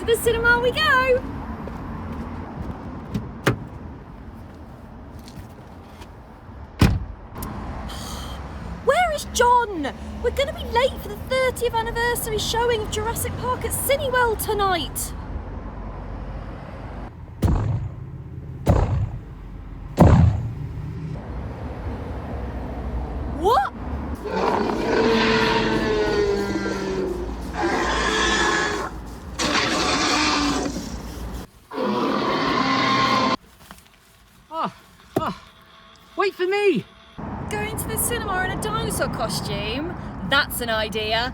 the cinema we go! Where is John? We're going to be late for the 30th anniversary showing of Jurassic Park at Cineworld tonight. What? Wait for me! Going to the cinema in a dinosaur costume? That's an idea.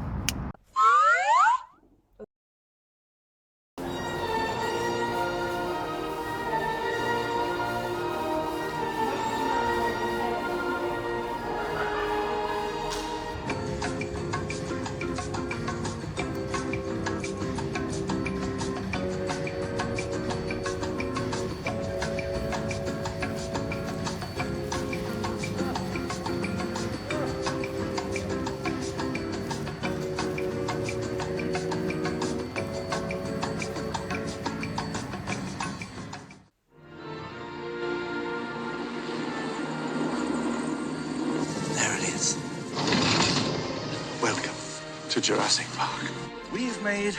Welcome to Jurassic Park. We've made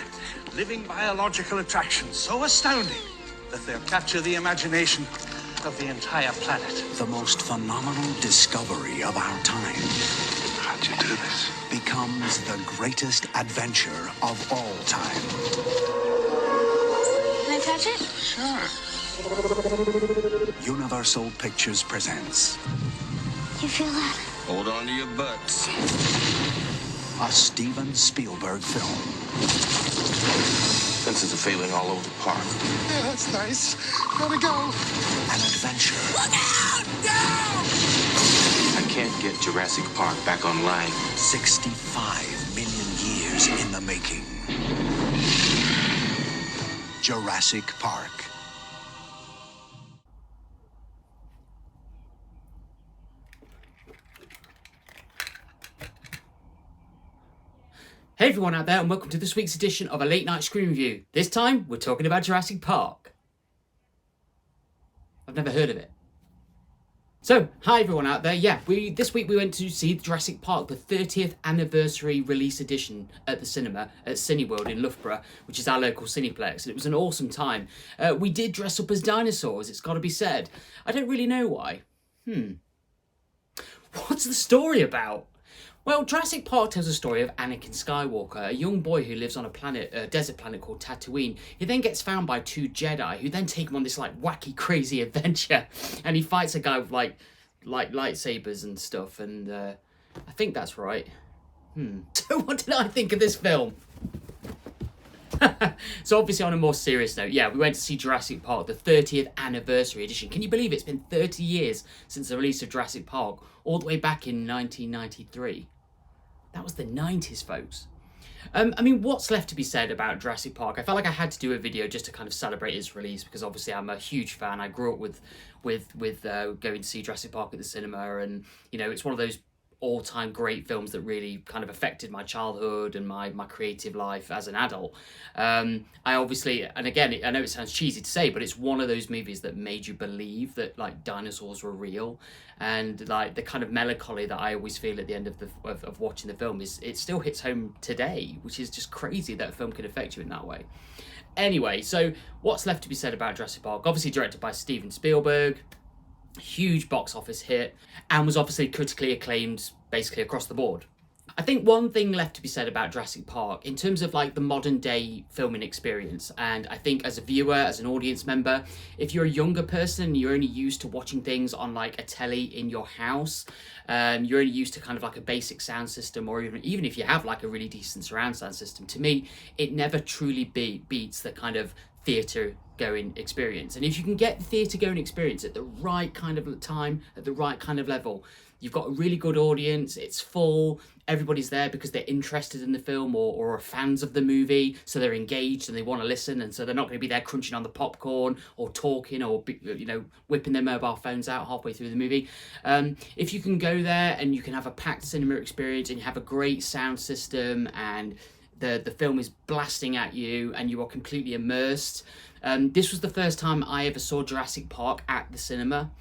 living biological attractions so astounding that they'll capture the imagination of the entire planet. The most phenomenal discovery of our time How'd you do this? becomes the greatest adventure of all time. Can I touch it? Sure. Universal Pictures presents You feel that? Hold on to your butts. a Steven Spielberg film. Fences are failing all over the park. Yeah, that's nice. Gotta go. An adventure Look out! No! I can't get Jurassic Park back online. 65 million years in the making. Jurassic Park. Hey everyone out there, and welcome to this week's edition of a late night screen review. This time, we're talking about Jurassic Park. I've never heard of it. So, hi everyone out there. Yeah, this week we went to see Jurassic Park, the 30th anniversary release edition at the cinema at Cineworld in Loughborough, which is our local cineplex, and it was an awesome time. We did dress up as dinosaurs, it's got to be said. I don't really know why. What's the story about? Well, Jurassic Park tells the story of Anakin Skywalker, a young boy who lives on a desert planet called Tatooine. He then gets found by two Jedi who then take him on this wacky, crazy adventure, and he fights a guy with like lightsabers and stuff. And I think that's right. So what did I think of this film? So obviously on a more serious note, yeah, we went to see Jurassic Park, the 30th anniversary edition. Can you believe it's been 30 years since the release of Jurassic Park, all the way back in 1993? That was the 90s, folks. I mean, what's left to be said about Jurassic Park? I felt like I had to do a video just to kind of celebrate its release, because obviously I'm a huge fan. I grew up with going to see Jurassic Park at the cinema, and you know, it's one of those all-time great films that really kind of affected my childhood and my creative life as an adult. I obviously, and again, I know it sounds cheesy to say, but it's one of those movies that made you believe that dinosaurs were real, and the kind of melancholy that I always feel at the end of watching the film it still hits home today, which is just crazy that a film can affect you in that way. Anyway, so what's left to be said about Jurassic Park? Obviously directed by Steven Spielberg, huge box office hit, and was obviously critically acclaimed basically across the board. I think one thing left to be said about Jurassic Park in terms of the modern day filming experience, and I think as a viewer, as an audience member, if you're a younger person, you're only used to watching things on a telly in your house, you're only used to kind of a basic sound system, or even if you have a really decent surround sound system, to me it never truly beats the kind of theatre going experience. And if you can get the theatre going experience at the right kind of time, at the right kind of level, you've got a really good audience, it's full, everybody's there because they're interested in the film or are fans of the movie, so they're engaged and they want to listen, and so they're not going to be there crunching on the popcorn or talking or whipping their mobile phones out halfway through the movie. If you can go there and you can have a packed cinema experience and you have a great sound system and the film is blasting at you and you are completely immersed. This was the first time I ever saw Jurassic Park at the cinema.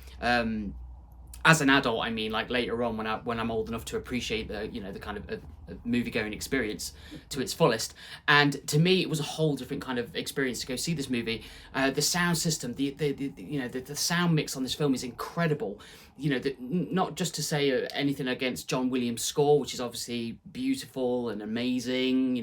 As an adult, I mean, like later on when I'm old enough to appreciate the the kind of movie going experience to its fullest. And to me, it was a whole different kind of experience to go see this movie. The sound system, the sound mix on this film is incredible. Not just to say anything against John Williams' score, which is obviously beautiful and amazing.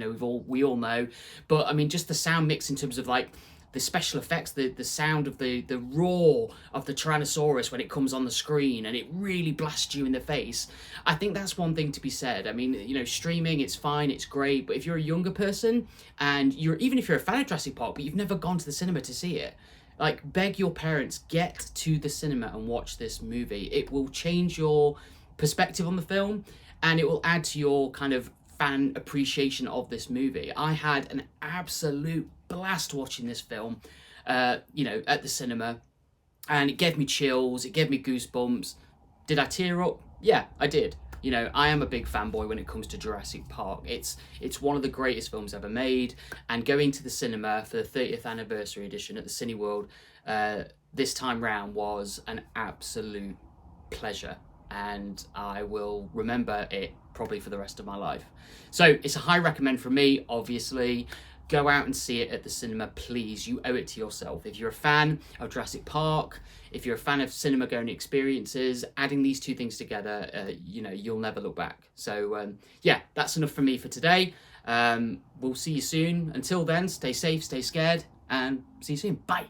We all know, but I mean, just the sound mix in terms of like the special effects, the sound of the roar of the Tyrannosaurus when it comes on the screen and it really blasts you in the face. I think that's one thing to be said. I mean, streaming, it's fine, it's great, but if you're a younger person and even if you're a fan of Jurassic Park, but you've never gone to the cinema to see it, like, beg your parents, get to the cinema and watch this movie. It will change your perspective on the film and it will add to your kind of fan appreciation of this movie. I had an absolute blast watching this film, at the cinema, and it gave me chills, it gave me goosebumps. Did I tear up? Yeah, I did. I am a big fanboy when it comes to Jurassic Park. It's one of the greatest films ever made, and going to the cinema for the 30th anniversary edition at the Cineworld this time round was an absolute pleasure, and I will remember it probably for the rest of my life. So it's a high recommend from me, obviously. Go out and see it at the cinema, please. You owe it to yourself. If you're a fan of Jurassic Park, if you're a fan of cinema-going experiences, adding these two things together, you'll never look back. So, yeah, that's enough from me for today. We'll see you soon. Until then, stay safe, stay scared, and see you soon. Bye.